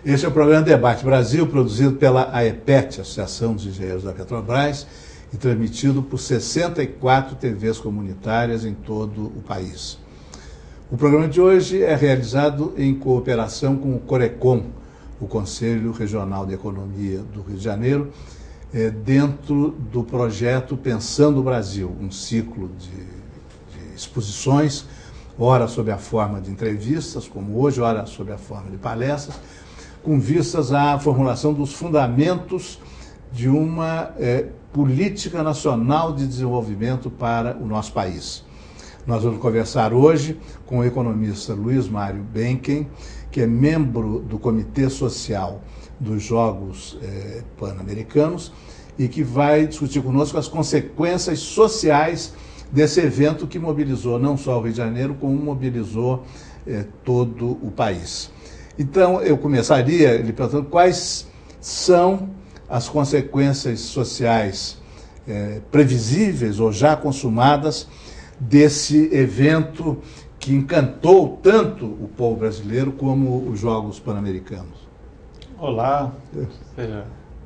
Este é o programa Debate Brasil, produzido pela AEPET, Associação dos Engenheiros da Petrobras, e transmitido por 64 TVs comunitárias em todo o país. O programa de hoje é realizado em cooperação com o CORECOM, o Conselho Regional de Economia do Rio de Janeiro, dentro do projeto Pensando o Brasil, um ciclo de exposições, ora sob a forma de entrevistas, como hoje, ora sob a forma de palestras, com vistas à formulação dos fundamentos de uma política nacional de desenvolvimento para o nosso país. Nós vamos conversar hoje com o economista Luiz Mário Benken, que é membro do Comitê Social dos Jogos Pan-Americanos e que vai discutir conosco as consequências sociais desse evento que mobilizou não só o Rio de Janeiro, como mobilizou todo o país. Então, eu começaria lhe perguntando quais são as consequências sociais previsíveis ou já consumadas desse evento que encantou tanto o povo brasileiro como os Jogos Pan-Americanos. Olá,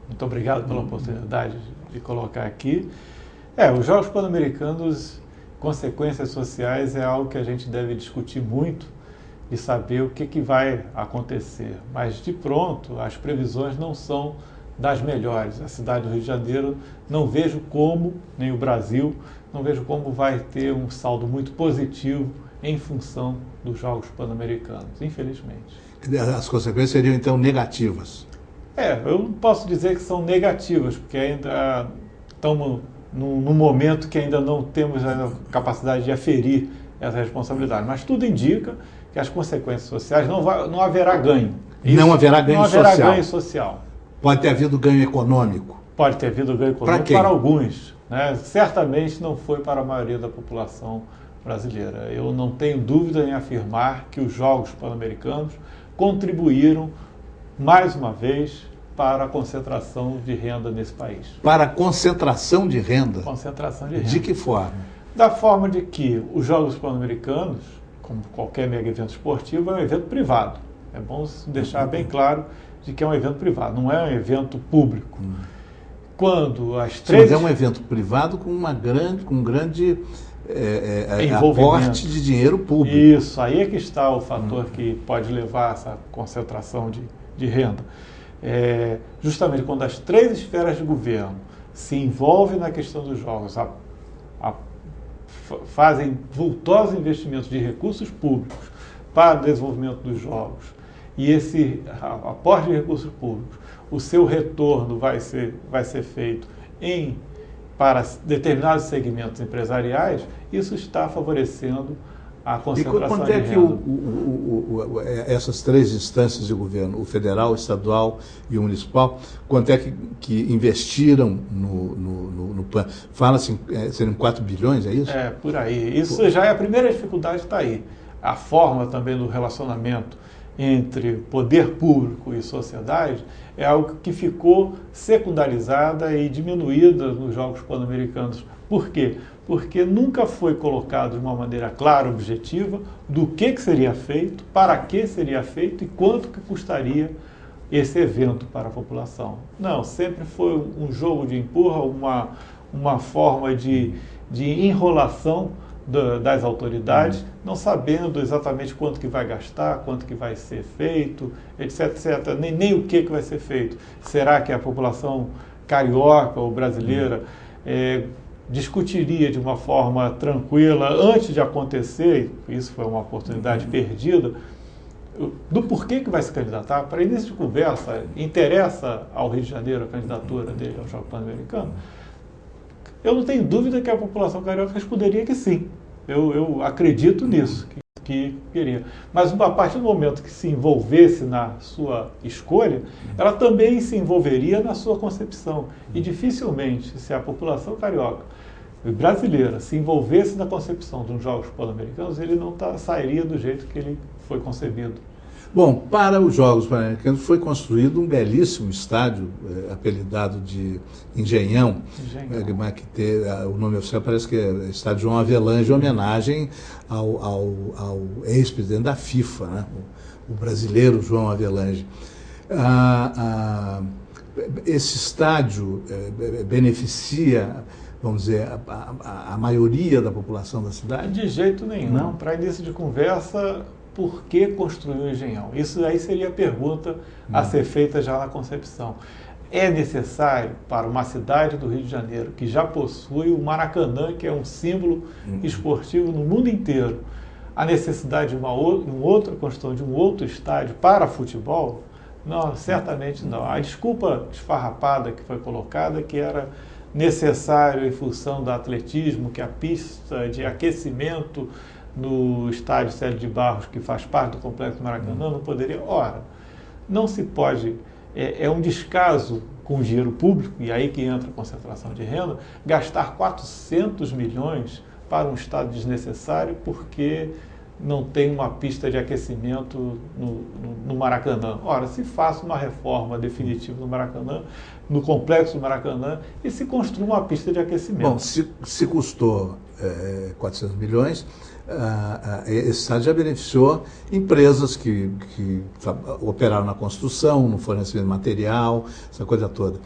muito obrigado pela oportunidade de colocar aqui. Os Jogos Pan-Americanos, consequências sociais, é algo que a gente deve discutir muito e saber o que vai acontecer. Mas, de pronto, as previsões não são das melhores. A cidade do Rio de Janeiro, não vejo como, nem o Brasil, não vejo como vai ter um saldo muito positivo em função dos Jogos Pan-Americanos, infelizmente. As consequências seriam, então, negativas? Eu não posso dizer que são negativas, porque ainda estamos num momento que ainda não temos a capacidade de aferir essa responsabilidade. Mas tudo indica que as consequências sociais não haverá ganho. Não haverá ganho social? Não haverá ganho social. Pode ter havido ganho econômico? Pode ter havido ganho econômico para alguns, né? Certamente não foi para a maioria da população brasileira. Eu não tenho dúvida em afirmar que os Jogos Pan-Americanos contribuíram, mais uma vez, para a concentração de renda nesse país. Para a concentração de renda? Concentração de renda. De que forma? Da forma de que os Jogos Pan-Americanos, como qualquer mega evento esportivo, é um evento privado. É bom deixar bem claro de que é um evento privado, não é um evento público. Quando as três... Mas é um evento privado com um grande aporte de dinheiro público. Isso, aí é que está o fator que pode levar a essa concentração de renda. Justamente quando as três esferas de governo se envolvem na questão dos jogos, fazem vultosos investimentos de recursos públicos para o desenvolvimento dos jogos, e esse aporte de recursos públicos, o seu retorno vai ser feito para determinados segmentos empresariais, isso está favorecendo a concentração de renda. E quanto é que essas três instâncias de governo, o federal, o estadual e o municipal, quanto é que investiram no PAN? Fala-se, seriam 4 bilhões, é isso? Por aí. Isso já é a primeira dificuldade, está aí. A forma também do relacionamento entre poder público e sociedade é algo que ficou secundarizada e diminuída nos Jogos Pan-Americanos. Por quê? Porque nunca foi colocado de uma maneira clara, objetiva, do que seria feito, para que seria feito e quanto que custaria esse evento para a população. Não, sempre foi um jogo de empurra, uma forma de enrolação das autoridades, não sabendo exatamente quanto que vai gastar, quanto que vai ser feito, etc, etc. Nem o que vai ser feito. Será que a população carioca ou brasileira discutiria de uma forma tranquila antes de acontecer, isso foi uma oportunidade perdida, do porquê que vai se candidatar? Para início de conversa, interessa ao Rio de Janeiro a candidatura dele ao Jogo Pan-Americano? Eu não tenho dúvida que a população carioca responderia que sim. Eu acredito nisso, que queria. Mas a partir do momento que se envolvesse na sua escolha, ela também se envolveria na sua concepção. E dificilmente, se a população carioca brasileira se envolvesse na concepção de uns Jogos Pan-Americanos, ele não sairia do jeito que ele foi concebido. Bom, para os Jogos Pan-Americanos foi construído um belíssimo estádio, apelidado de Engenhão, que o nome oficial parece que é Estádio João Avelange, em homenagem ao ex-presidente da FIFA, né? O brasileiro João Avelange. Esse estádio beneficia, vamos dizer, a maioria da população da cidade? De jeito nenhum. Para início de conversa, por que construir o Engenhão? Isso aí seria a pergunta a ser feita já na concepção. É necessário para uma cidade do Rio de Janeiro, que já possui o Maracanã, que é um símbolo esportivo no mundo inteiro, a necessidade de uma outra construção de um outro estádio para futebol? Não, certamente não. A desculpa esfarrapada que foi colocada, que era necessário em função do atletismo, que a pista de aquecimento no estádio Célio de Barros, que faz parte do Complexo Maracanã, não poderia... Ora, não se pode... É um descaso com o dinheiro público, e aí que entra a concentração de renda, gastar 400 milhões para um estádio desnecessário porque não tem uma pista de aquecimento no Maracanã. Ora, se faça uma reforma definitiva no Maracanã, no Complexo Maracanã, e se construa uma pista de aquecimento. Bom, se custou 400 milhões, esse estádio já beneficiou empresas que operaram na construção, no fornecimento de material, essa coisa toda.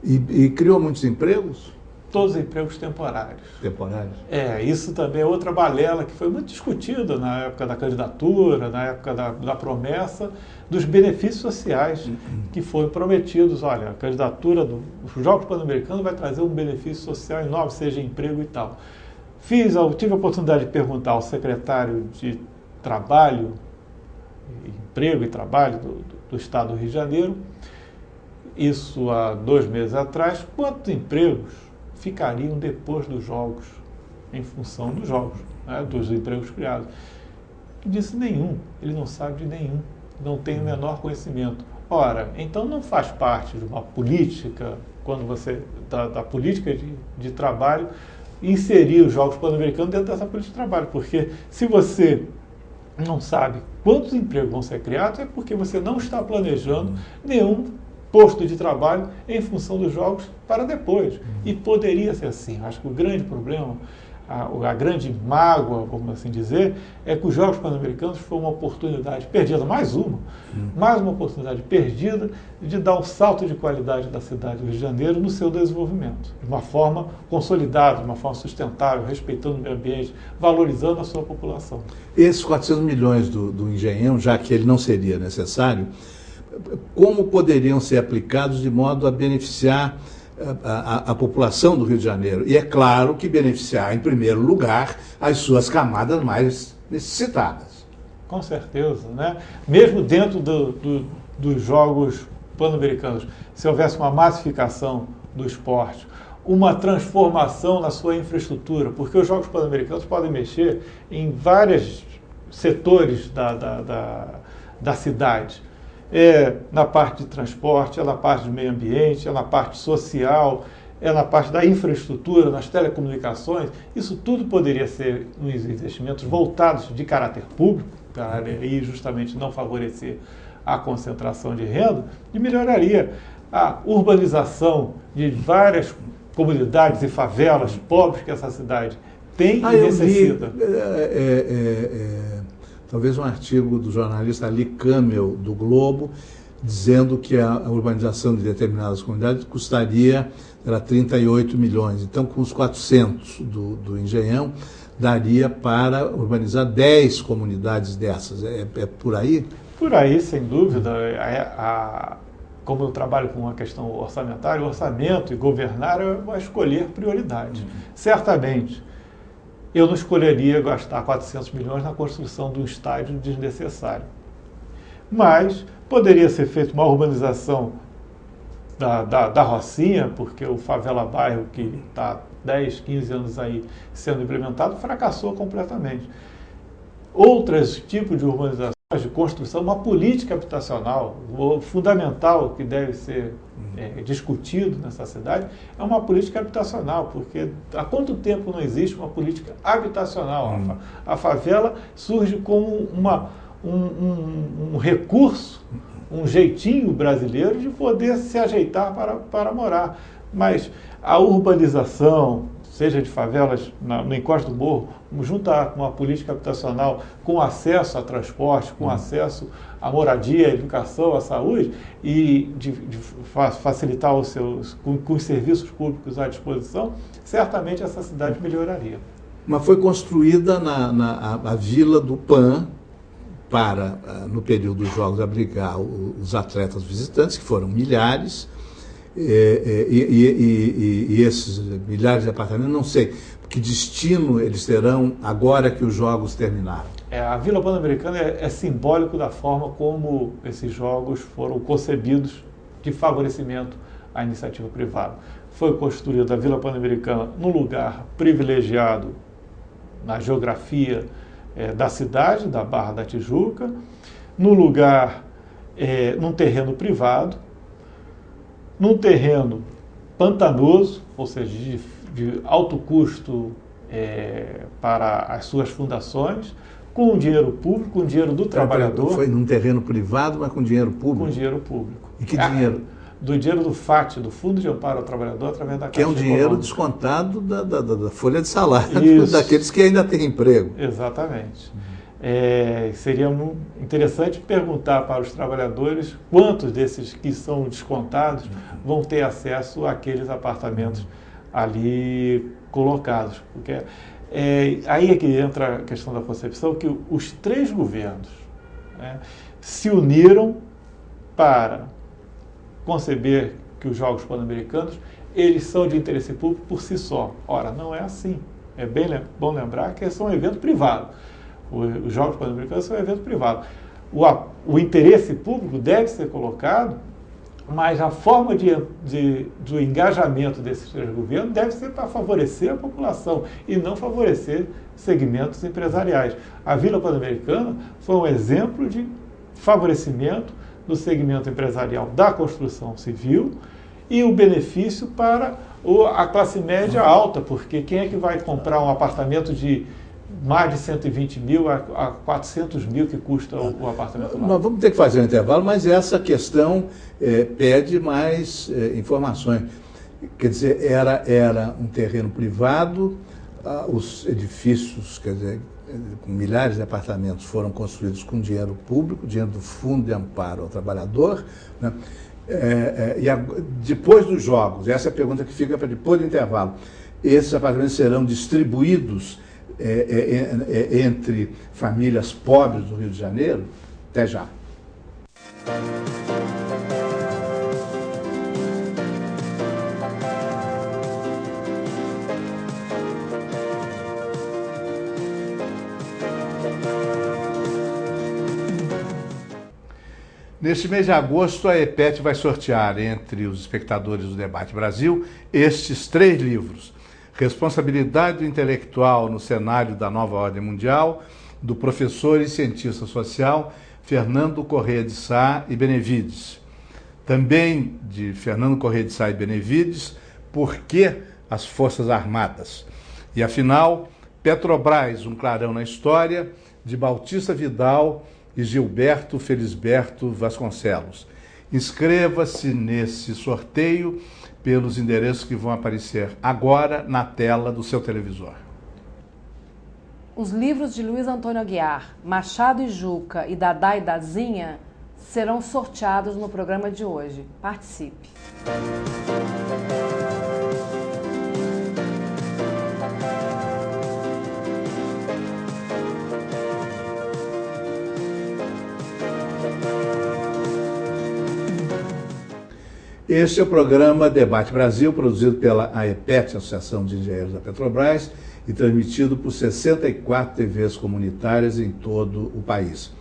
E criou muitos empregos? Todos os empregos temporários. Temporários? Isso também é outra balela que foi muito discutida na época da candidatura, na época da promessa dos benefícios sociais que foram prometidos. Olha, a candidatura dos Jogos Pan-Americanos vai trazer um benefício social enorme, seja emprego e tal. Tive a oportunidade de perguntar ao secretário de Trabalho, Emprego e Trabalho do Estado do Rio de Janeiro, isso há 2 meses atrás, quantos empregos ficariam depois dos Jogos, em função dos Jogos, né, dos empregos criados. Ele disse nenhum, ele não sabe de nenhum, não tem o menor conhecimento. Ora, então não faz parte de uma política, quando você, da política de trabalho, inserir os Jogos Pan-Americanos dentro dessa política de trabalho, porque se você não sabe quantos empregos vão ser criados, é porque você não está planejando nenhum posto de trabalho em função dos Jogos para depois. E poderia ser assim. Acho que o grande problema, a grande mágoa, vamos assim dizer, é que os Jogos Pan-Americanos foi uma oportunidade perdida, mais uma oportunidade perdida de dar um salto de qualidade da cidade do Rio de Janeiro no seu desenvolvimento, de uma forma consolidada, de uma forma sustentável, respeitando o meio ambiente, valorizando a sua população. Esses 400 milhões do Engenhão, já que ele não seria necessário, como poderiam ser aplicados de modo a beneficiar a população do Rio de Janeiro? E é claro que beneficiar, em primeiro lugar, as suas camadas mais necessitadas. Com certeza, né? Mesmo dentro dos Jogos Pan-Americanos, se houvesse uma massificação do esporte, uma transformação na sua infraestrutura, porque os Jogos Pan-Americanos podem mexer em vários setores da cidade. Na parte de transporte, na parte do meio ambiente, na parte social, na parte da infraestrutura, nas telecomunicações. Isso tudo poderia ser uns investimentos voltados de caráter público, para aí justamente não favorecer a concentração de renda, e melhoraria a urbanização de várias comunidades e favelas pobres que essa cidade tem e necessita. Talvez um artigo do jornalista Ali Camel, do Globo, dizendo que a urbanização de determinadas comunidades custaria 38 milhões. Então, com os 400 do Engenhão, daria para urbanizar 10 comunidades dessas. É por aí? Por aí, sem dúvida. Como eu trabalho com uma questão orçamentária, o orçamento e governar é escolher prioridades. Certamente, eu não escolheria gastar 400 milhões na construção de um estádio desnecessário. Mas poderia ser feita uma urbanização da Rocinha, porque o Favela Bairro, que está 10, 15 anos aí sendo implementado, fracassou completamente. Outros tipos de urbanizações, de construção, uma política habitacional, o fundamental que deve ser discutido nessa cidade é uma política habitacional, porque há quanto tempo não existe uma política habitacional? A favela surge como um recurso, um jeitinho brasileiro de poder se ajeitar para morar. Mas a urbanização seja de favelas no encosto do morro, juntar com uma política habitacional, com acesso a transporte, com acesso à moradia, à educação, à saúde, e de facilitar com os serviços públicos à disposição, certamente essa cidade melhoraria. Mas foi construída a Vila do Pan para, no período dos Jogos, abrigar os atletas visitantes, que foram milhares, e esses milhares de apartamentos, não sei que destino eles terão agora que os Jogos terminaram. A Vila Pan-Americana é simbólico da forma como esses Jogos foram concebidos de favorecimento à iniciativa privada. Foi construída a Vila Pan-Americana num lugar privilegiado na geografia da cidade, da Barra da Tijuca, num lugar, num terreno privado, num terreno pantanoso, ou seja, de alto custo para as suas fundações, com dinheiro público, com dinheiro do trabalhador. Foi num terreno privado, mas com dinheiro público? Com dinheiro público. E que dinheiro? Do dinheiro do FAT, do Fundo de Amparo ao Trabalhador, através da Caixa Que é um dinheiro Econômica. Descontado da folha de salário, Isso. daqueles que ainda têm emprego. Exatamente. Seria interessante perguntar para os trabalhadores quantos desses que são descontados vão ter acesso àqueles apartamentos ali colocados. Porque aí é que entra a questão da concepção, que os três governos, né, se uniram para conceber que os Jogos Pan-Americanos eles são de interesse público por si só. Ora, não é assim. É bom lembrar que são um evento privado. Os Jogos Pan-Americanos são um evento privado. O interesse público deve ser colocado, mas a forma do engajamento desses três governos deve ser para favorecer a população e não favorecer segmentos empresariais. A Vila Pan-Americana foi um exemplo de favorecimento do segmento empresarial da construção civil e o benefício para a classe média alta, porque quem é que vai comprar um apartamento de mais de 120 mil a 400 mil que custa o apartamento lá? Nós vamos ter que fazer um intervalo, mas essa questão pede mais informações. Quer dizer, era um terreno privado, os edifícios, quer dizer, com milhares de apartamentos foram construídos com dinheiro público, dinheiro do Fundo de Amparo ao Trabalhador, né? Depois dos Jogos, essa é a pergunta que fica para depois do intervalo, esses apartamentos serão distribuídos entre famílias pobres do Rio de Janeiro? Até já. Neste mês de agosto, a EPET vai sortear entre os espectadores do Debate Brasil estes 3 livros: Responsabilidade Intelectual no Cenário da Nova Ordem Mundial, do professor e cientista social Fernando Corrêa de Sá e Benevides. Também de Fernando Corrêa de Sá e Benevides, Por que as Forças Armadas? E afinal, Petrobras, um clarão na história, de Bautista Vidal e Gilberto Felisberto Vasconcelos. Inscreva-se nesse sorteio pelos endereços que vão aparecer agora na tela do seu televisor. Os livros de Luiz Antônio Aguiar, Machado e Juca e Dadá e Dazinha serão sorteados no programa de hoje. Participe! Este é o programa Debate Brasil, produzido pela AEPET, Associação de Engenheiros da Petrobras, e transmitido por 64 TVs comunitárias em todo o país.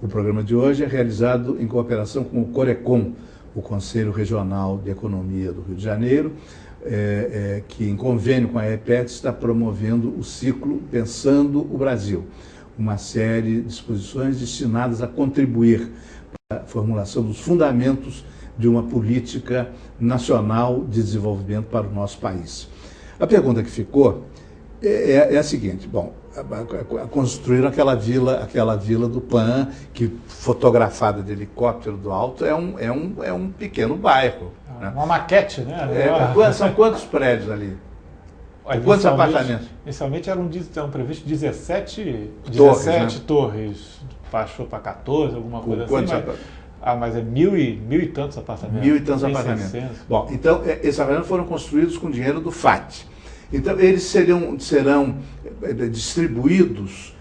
O programa de hoje é realizado em cooperação com o Corecon, o Conselho Regional de Economia do Rio de Janeiro, que, em convênio com a AEPET, está promovendo o ciclo Pensando o Brasil, uma série de exposições destinadas a contribuir para a formulação dos fundamentos de uma política nacional de desenvolvimento para o nosso país. A pergunta que ficou é a seguinte: bom, construíram aquela vila do Pan, que fotografada de helicóptero do alto é um pequeno bairro. Uma maquete, né? São quantos prédios ali? Quantos apartamentos? Inicialmente eram previstos 17 torres, né? torres, baixou para 14, alguma coisa assim. Mas é mil e tantos apartamentos. 1.000 e tantos apartamentos. 600. Bom, então, esses apartamentos foram construídos com dinheiro do FAT. Então, eles serão distribuídos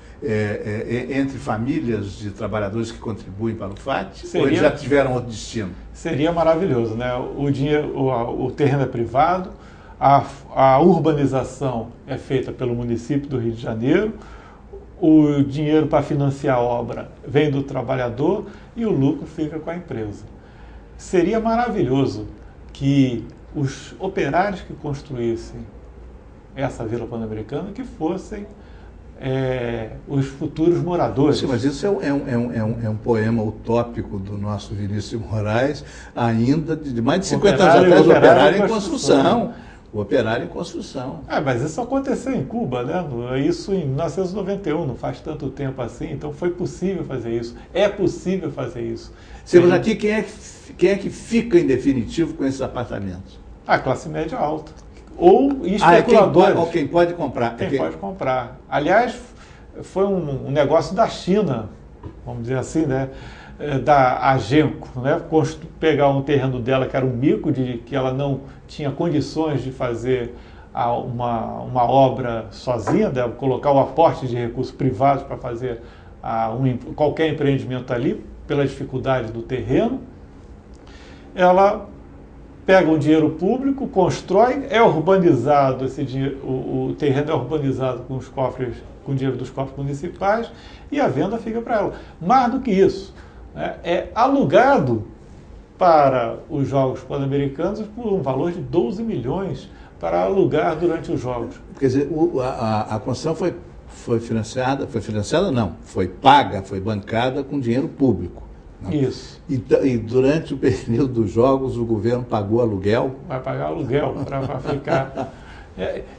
entre famílias de trabalhadores que contribuem para o FAT? Ou eles já tiveram outro destino? Seria maravilhoso, né? O terreno é privado, a urbanização é feita pelo município do Rio de Janeiro, o dinheiro para financiar a obra vem do trabalhador e o lucro fica com a empresa. Seria maravilhoso que os operários que construíssem essa Vila Pan-Americana que fossem os futuros moradores. Sim, mas isso é um poema utópico do nosso Vinícius de Moraes, ainda de mais de 50 anos atrás, o operário em construção. O operário em construção. Mas isso aconteceu em Cuba, né? Isso em 1991, não faz tanto tempo assim, então foi possível fazer isso. É possível fazer isso. Temos aqui quem é que fica em definitivo com esses apartamentos? A classe média alta. Ou especuladores. Ou quem pode comprar. Quem pode comprar. Aliás, foi um negócio da China, vamos dizer assim, né? Da Agenco, né? Pegar um terreno dela que era um mico, que ela não tinha condições de fazer uma obra sozinha, de colocar o aporte de recursos privados para fazer qualquer empreendimento ali, pela dificuldade do terreno. Ela pega um dinheiro público, constrói, é urbanizado, o terreno é urbanizado com os cofres, com dinheiro dos cofres municipais, e a venda fica para ela. Mais do que isso, é alugado para os Jogos Pan-Americanos por um valor de 12 milhões para alugar durante os Jogos. Quer dizer, a construção foi financiada não, foi paga, foi bancada com dinheiro público. Não? Isso. E durante o período dos Jogos o governo pagou aluguel? Vai pagar aluguel para ficar...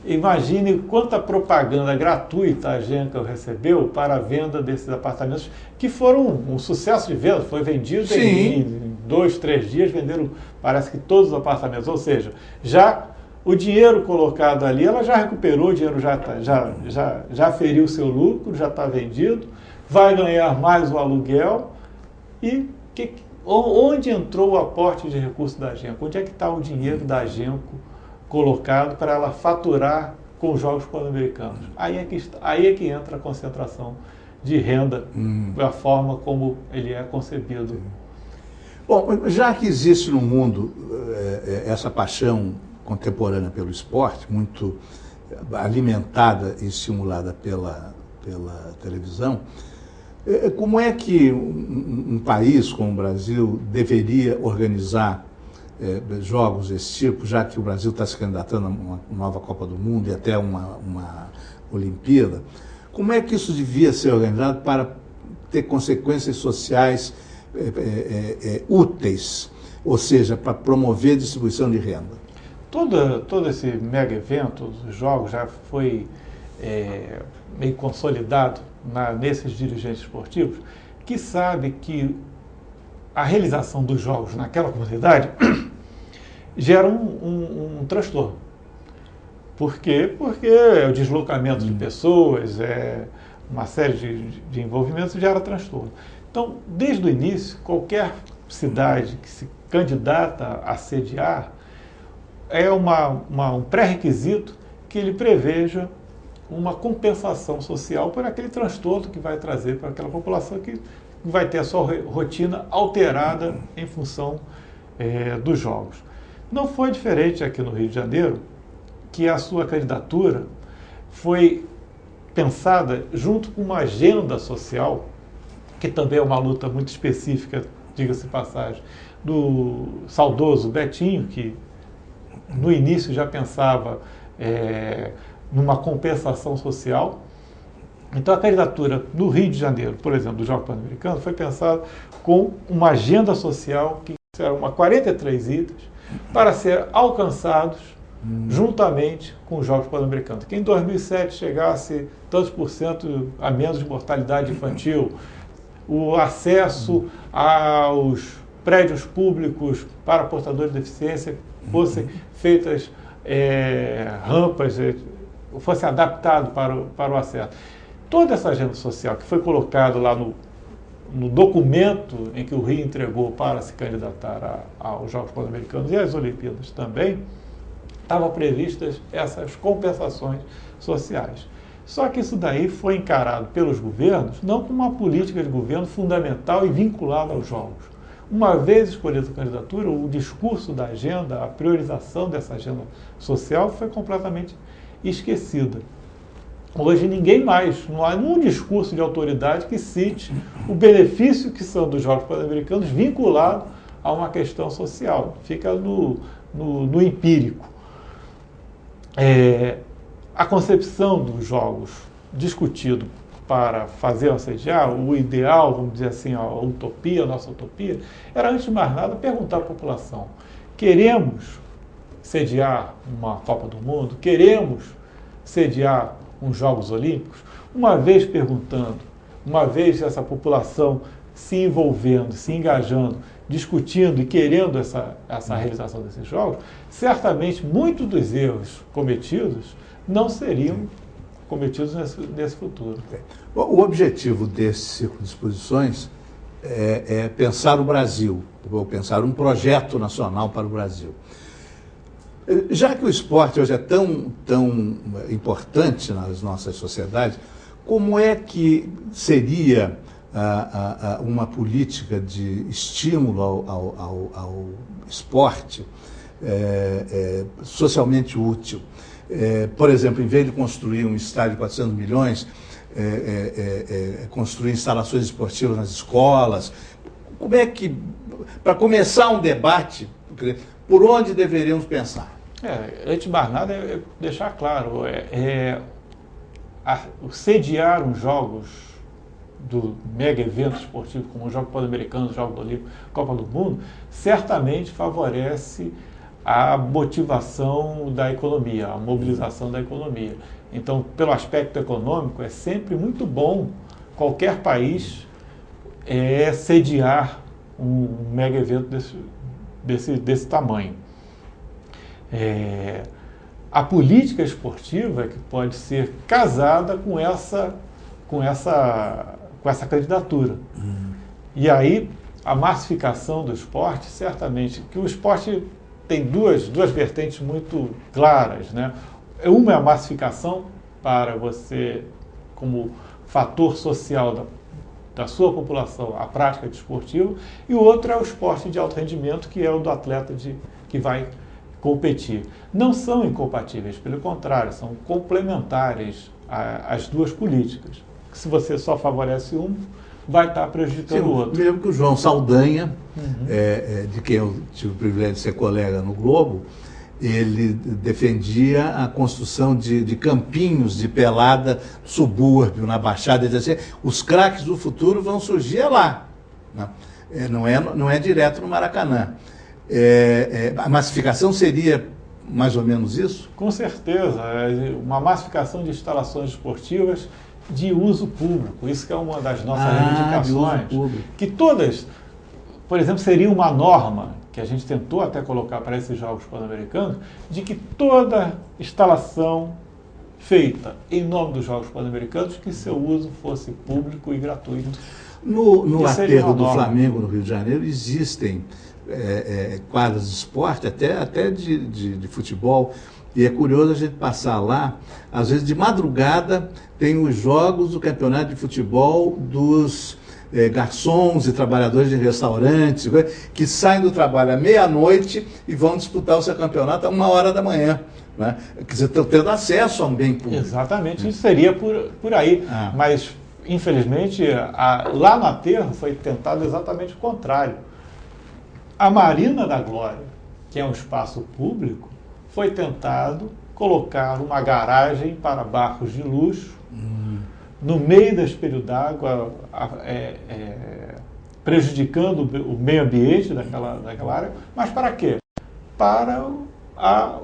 Imagine quanta propaganda gratuita a Genco recebeu para a venda desses apartamentos, que foram um sucesso de venda. Foi vendido em 2, 3 dias, venderam, parece que todos os apartamentos. Ou seja, já o dinheiro colocado ali, ela já recuperou, o dinheiro já feriu o seu lucro, já está vendido, vai ganhar mais o aluguel. E onde entrou o aporte de recursos da Genco? Onde é que está o dinheiro da Genco colocado para ela faturar com os Jogos Pan-Americanos? Aí é que entra a concentração de renda, a forma como ele é concebido. Bom, já que existe no mundo essa paixão contemporânea pelo esporte, muito alimentada e estimulada pela televisão, como é que um país como o Brasil deveria organizar jogos desse tipo, já que o Brasil está se candidatando a uma nova Copa do Mundo e até uma Olimpíada? Como é que isso devia ser organizado para ter consequências sociais úteis, ou seja, para promover a distribuição de renda? Todo esse mega evento, os jogos, já foi meio consolidado nesses dirigentes esportivos, que sabe que a realização dos jogos naquela comunidade gera um transtorno. Por quê? Porque é o deslocamento de pessoas, uma série de envolvimentos gera transtorno. Então, desde o início, qualquer cidade que se candidata a sediar é um pré-requisito que ele preveja uma compensação social por aquele transtorno que vai trazer para aquela população que vai ter a sua rotina alterada em função dos jogos. Não foi diferente aqui no Rio de Janeiro, que a sua candidatura foi pensada junto com uma agenda social, que também é uma luta muito específica, diga-se de passagem, do saudoso Betinho, que no início já pensava numa compensação social. Então a candidatura no Rio de Janeiro, por exemplo, do Jogos Pan-Americanos, foi pensada com uma agenda social que eram 43 itens para ser alcançados juntamente com os Jogos Pan-Americanos. Que em 2007 chegasse tantos por cento a menos de mortalidade infantil, o acesso aos prédios públicos para portadores de deficiência fossem feitas rampas fosse adaptado para o acesso. Toda essa agenda social que foi colocada lá no documento em que o Rio entregou para se candidatar aos Jogos Pan-Americanos e às Olimpíadas também, estavam previstas essas compensações sociais. Só que isso daí foi encarado pelos governos não como uma política de governo fundamental e vinculada aos Jogos. Uma vez escolhida a candidatura, o discurso da agenda, a priorização dessa agenda social foi completamente esquecida. Hoje ninguém mais, não há nenhum discurso de autoridade que cite o benefício que são dos Jogos Pan-Americanos vinculado a uma questão social. Fica no empírico. A concepção dos Jogos discutido para fazer ou sediar, o ideal, vamos dizer assim, a utopia, a nossa utopia, era antes de mais nada perguntar à população: queremos sediar uma Copa do Mundo? Queremos sediar uns Jogos Olímpicos? Uma vez perguntando, uma vez essa população se envolvendo, se engajando, discutindo e querendo essa realização desses Jogos, certamente muitos dos erros cometidos não seriam cometidos nesse futuro. O objetivo desse ciclo de exposições é pensar o Brasil, ou pensar um projeto nacional para o Brasil. Já que o esporte hoje é tão importante nas nossas sociedades, como é que seria uma política de estímulo ao esporte socialmente útil? Por exemplo, em vez de construir um estádio de 400 milhões, construir instalações esportivas nas escolas. Como é que, para começar um debate, por onde deveríamos pensar? Antes de mais nada, é deixar claro, sediar os jogos do mega evento esportivo, como os Jogos Pan-Americanos, os Jogos Olímpicos, Copa do Mundo, certamente favorece a motivação da economia, a mobilização da economia. Então, pelo aspecto econômico, é sempre muito bom qualquer país sediar um mega evento desse tamanho. A política esportiva que pode ser casada com essa candidatura. E aí, a massificação do esporte, certamente, que o esporte tem duas vertentes muito claras, né? Uma é a massificação para você, como fator social da sua população, a prática desportiva, e o outro é o esporte de alto rendimento, que é o do atleta que vai competir. Não são incompatíveis, pelo contrário, são complementares às duas políticas. Se você só favorece um, vai estar prejudicando o outro. Eu lembro que o João Saldanha, de quem eu tive o privilégio de ser colega no Globo, ele defendia a construção de campinhos de pelada, subúrbio, na Baixada. Ele dizia assim, os craques do futuro vão surgir lá. Né? Não é direto no Maracanã. A massificação seria mais ou menos isso? Com certeza. Uma massificação de instalações esportivas de uso público. Isso que é uma das nossas reivindicações. Que todas, por exemplo, seria uma norma que a gente tentou até colocar para esses Jogos Pan-Americanos, de que toda instalação feita em nome dos Jogos Pan-Americanos, que seu uso fosse público e gratuito. No aterro do Flamengo, no Rio de Janeiro, existem quadras de esporte, até de futebol, e é curioso a gente passar lá, às vezes de madrugada tem os jogos do campeonato de futebol dos garçons e trabalhadores de restaurantes, que saem do trabalho à meia-noite e vão disputar o seu campeonato a 1h da manhã. Né? Quer dizer, estão tendo acesso a um bem público. Exatamente, isso seria por aí. Mas, infelizmente, lá no aterro foi tentado exatamente o contrário. A Marina da Glória, que é um espaço público, foi tentado colocar uma garagem para barcos de luxo no meio da espelho d'água, prejudicando o meio ambiente daquela área. Mas para quê? Para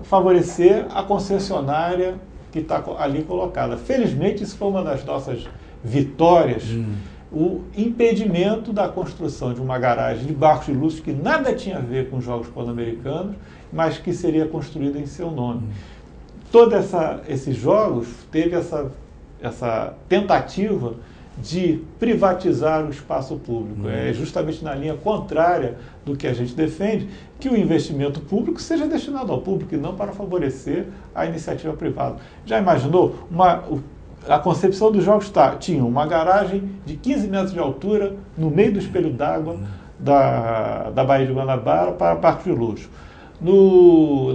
favorecer a concessionária que está ali colocada. Felizmente, isso foi uma das nossas vitórias, o impedimento da construção de uma garagem de barcos de luxo que nada tinha a ver com os Jogos Pan-Americanos, mas que seria construída em seu nome. esses jogos teve essa tentativa de privatizar o espaço público. É justamente na linha contrária do que a gente defende, que o investimento público seja destinado ao público e não para favorecer a iniciativa privada. Já imaginou? A concepção dos jogos tinha uma garagem de 15 metros de altura no meio do espelho d'água da Baía de Guanabara para Parque de Luxo.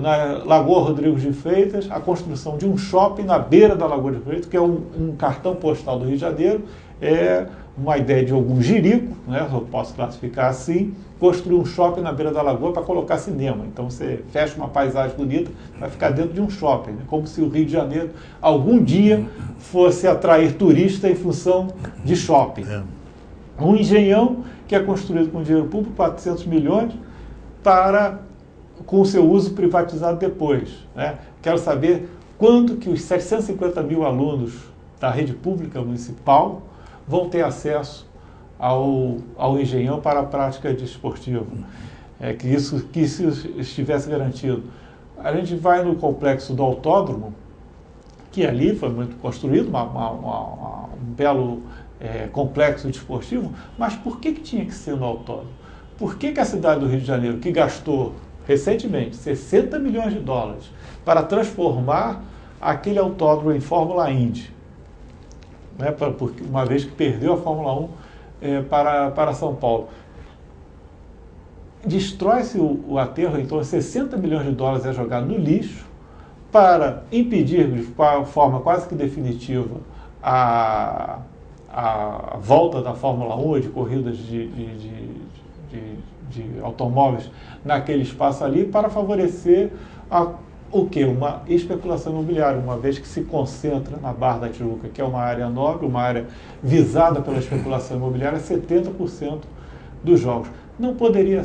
Na Lagoa Rodrigues de Freitas, a construção de um shopping na beira da Lagoa de Freitas, que é um cartão postal do Rio de Janeiro, é uma ideia de algum jirico, né, eu posso classificar assim, construir um shopping na beira da lagoa para colocar cinema. Então você fecha uma paisagem bonita, vai ficar dentro de um shopping, né, como se o Rio de Janeiro algum dia fosse atrair turista em função de shopping. Um engenhão que é construído com dinheiro público, 400 milhões, com o seu uso privatizado depois. Né? Quero saber quando que os 750 mil alunos da rede pública municipal vão ter acesso ao engenhão para a prática desportiva. Que isso estivesse garantido. A gente vai no complexo do autódromo, que ali foi muito construído, um belo complexo desportivo, mas por que tinha que ser no autódromo? Por que a cidade do Rio de Janeiro, que gastou recentemente 60 milhões de dólares para transformar aquele autódromo em Fórmula Indy, né, uma vez que perdeu a Fórmula 1 para São Paulo, destrói-se o aterro, então 60 milhões de dólares é jogado no lixo para impedir de forma quase que definitiva a volta da Fórmula 1 e de corridas de automóveis naquele espaço ali, para favorecer uma especulação imobiliária, uma vez que se concentra na Barra da Tijuca, que é uma área nobre, uma área visada pela especulação imobiliária, 70% dos jogos. Não poderia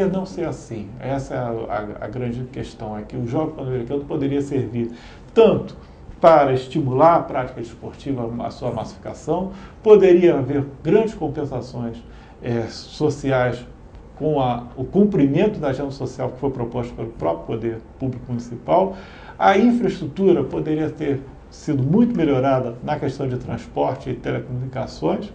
não ser assim. Essa é a grande questão, é que o Jogo Pan-Americano poderia servir tanto para estimular a prática desportiva, a sua massificação, poderia haver grandes compensações sociais com o cumprimento da agenda social que foi proposta pelo próprio poder público municipal. A infraestrutura poderia ter sido muito melhorada na questão de transporte e telecomunicações.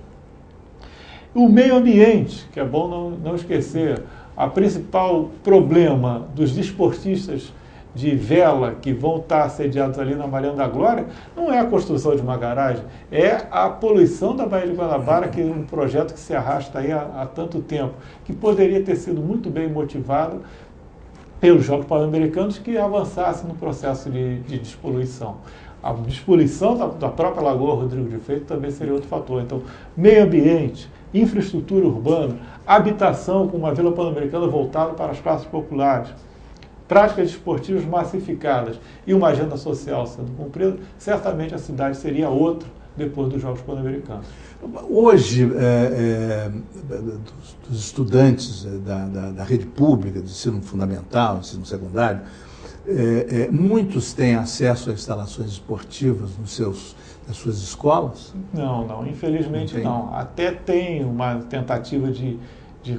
O meio ambiente, que é bom não esquecer, o principal problema dos desportistas de vela que vão estar sediados ali na Mariana da Glória, não é a construção de uma garagem, é a poluição da Baía de Guanabara, que é um projeto que se arrasta aí há tanto tempo, que poderia ter sido muito bem motivado pelos Jogos Pan-Americanos, que avançasse no processo de despoluição. A despoluição da própria Lagoa Rodrigo de Freitas também seria outro fator. Então, meio ambiente, infraestrutura urbana, habitação com uma Vila Pan-Americana voltada para as classes populares, práticas desportivas massificadas e uma agenda social sendo cumprida, certamente a cidade seria outra depois dos Jogos Pan-Americanos. Hoje, dos estudantes da rede pública, de ensino fundamental, ensino secundário, muitos têm acesso a instalações esportivas nas suas escolas? Não, infelizmente não. Até tem uma tentativa de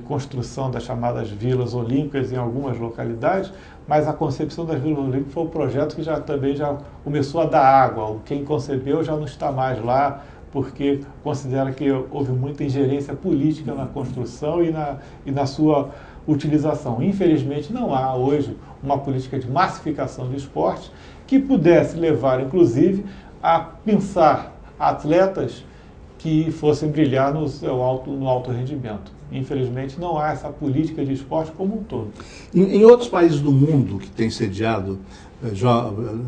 construção das chamadas vilas olímpicas em algumas localidades, mas a concepção das vilas olímpicas foi um projeto que também já começou a dar água. Quem concebeu já não está mais lá, porque considera que houve muita ingerência política na construção e na sua utilização. Infelizmente, não há hoje uma política de massificação do esporte que pudesse levar, inclusive, a pensar atletas que fossem brilhar no alto rendimento. Infelizmente, não há essa política de esporte como um todo. Em outros países do mundo que têm sediado,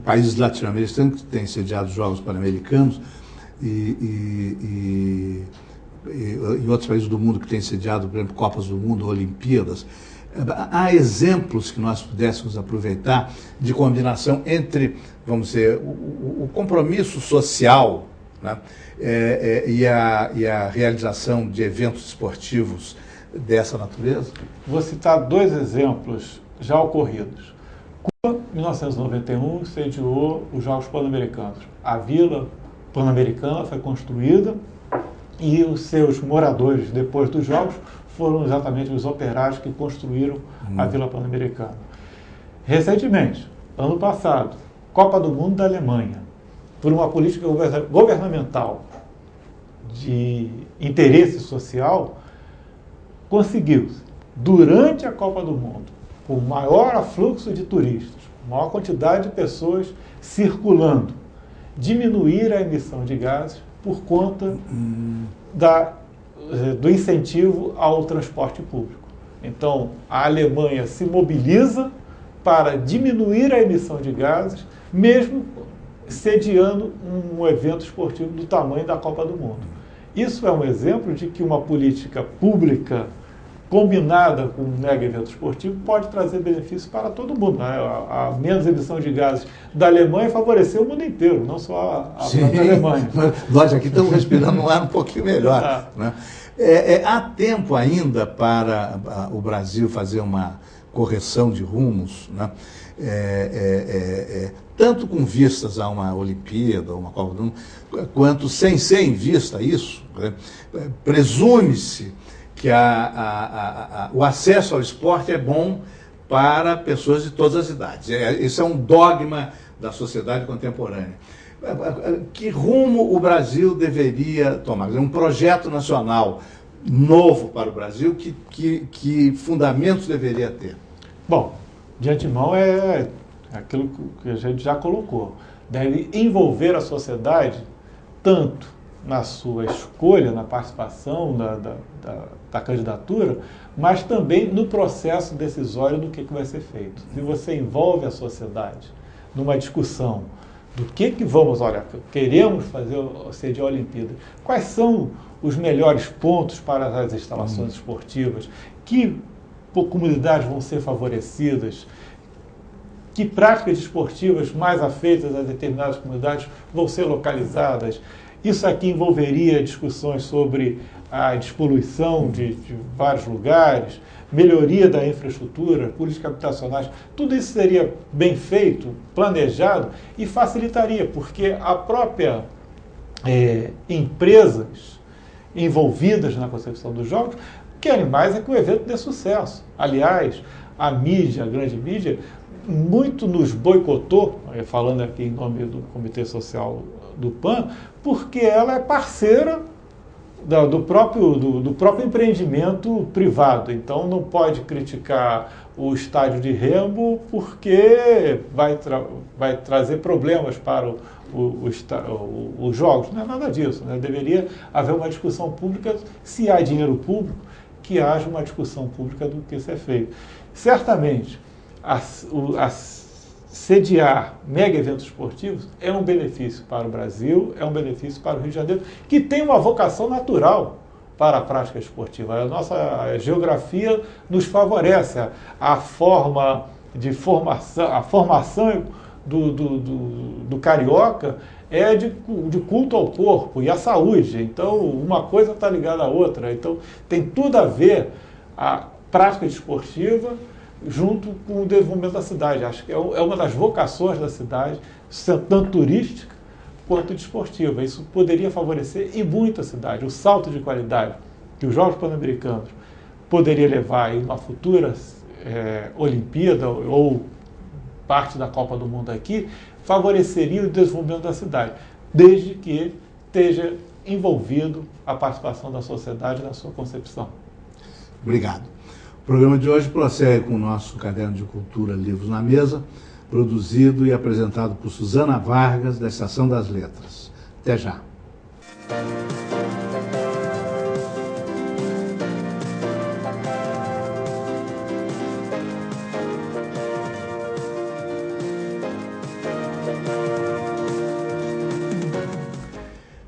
países latino-americanos que têm sediado Jogos Pan-Americanos e em outros países do mundo que têm sediado, por exemplo, Copas do Mundo, Olimpíadas, há exemplos que nós pudéssemos aproveitar de combinação entre, vamos dizer, o compromisso social, né, e a realização de eventos esportivos dessa natureza? Vou citar dois exemplos já ocorridos. Cuba, em 1991, sediou os Jogos Pan-Americanos. A Vila Pan-Americana foi construída e os seus moradores, depois dos Jogos, foram exatamente os operários que construíram a Vila Pan-Americana. Recentemente, ano passado, Copa do Mundo da Alemanha, por uma política governamental de interesse social, conseguiu, durante a Copa do Mundo, com maior afluxo de turistas, maior quantidade de pessoas circulando, diminuir a emissão de gases por conta do incentivo ao transporte público. Então, a Alemanha se mobiliza para diminuir a emissão de gases, mesmo sediando um evento esportivo do tamanho da Copa do Mundo. Isso é um exemplo de que uma política pública combinada com um mega evento esportivo pode trazer benefícios para todo mundo. A menos emissão de gases da Alemanha favoreceu o mundo inteiro, não só a própria Alemanha. Nós aqui estamos respirando um ar um pouquinho melhor. Né? Há tempo ainda para o Brasil fazer uma correção de rumos, né? Tanto com vistas a uma Olimpíada, uma Copa do Mundo, quanto sem ser em vista isso, né? Presume-se que o acesso ao esporte é bom para pessoas de todas as idades. Isso é um dogma da sociedade contemporânea. Que rumo o Brasil deveria tomar? Um projeto nacional novo para o Brasil, que fundamentos deveria ter? Bom, de antemão é aquilo que a gente já colocou. Deve envolver a sociedade tanto na sua escolha, na participação da candidatura, mas também no processo decisório do que vai ser feito. Se você envolve a sociedade numa discussão do que vamos, olha, queremos sediar a Olimpíada, quais são os melhores pontos para as instalações esportivas, que comunidades vão ser favorecidas, que práticas esportivas mais afeitas a determinadas comunidades vão ser localizadas. Isso aqui envolveria discussões sobre a despoluição de vários lugares, melhoria da infraestrutura, políticas habitacionais. Tudo isso seria bem feito, planejado e facilitaria, porque a própria empresas envolvidas na concepção dos jogos querem mais é que o evento dê sucesso. Aliás, a mídia, a grande mídia, muito nos boicotou, falando aqui em nome do Comitê Social do PAN, porque ela é parceira do próprio empreendimento privado. Então não pode criticar o estádio de remo porque vai trazer problemas para os jogos. Não é nada disso, né? Deveria haver uma discussão pública, se há dinheiro público, que haja uma discussão pública do que isso é feito. Certamente, sediar mega eventos esportivos é um benefício para o Brasil, é um benefício para o Rio de Janeiro, que tem uma vocação natural para a prática esportiva. A nossa geografia nos favorece, a forma de formação, a formação do carioca é de culto ao corpo e à saúde. Então, uma coisa está ligada à outra. Então, tem tudo a ver a prática esportiva junto com o desenvolvimento da cidade. Acho que é uma das vocações da cidade, tanto turística quanto desportiva. Isso poderia favorecer e muito a cidade. O salto de qualidade que os Jogos Pan-Americanos poderia levar em uma futura Olimpíada ou parte da Copa do Mundo aqui, favoreceria o desenvolvimento da cidade, desde que esteja envolvido a participação da sociedade na sua concepção. Obrigado. O programa de hoje prossegue com o nosso caderno de cultura Livros na Mesa, produzido e apresentado por Suzana Vargas, da Estação das Letras. Até já.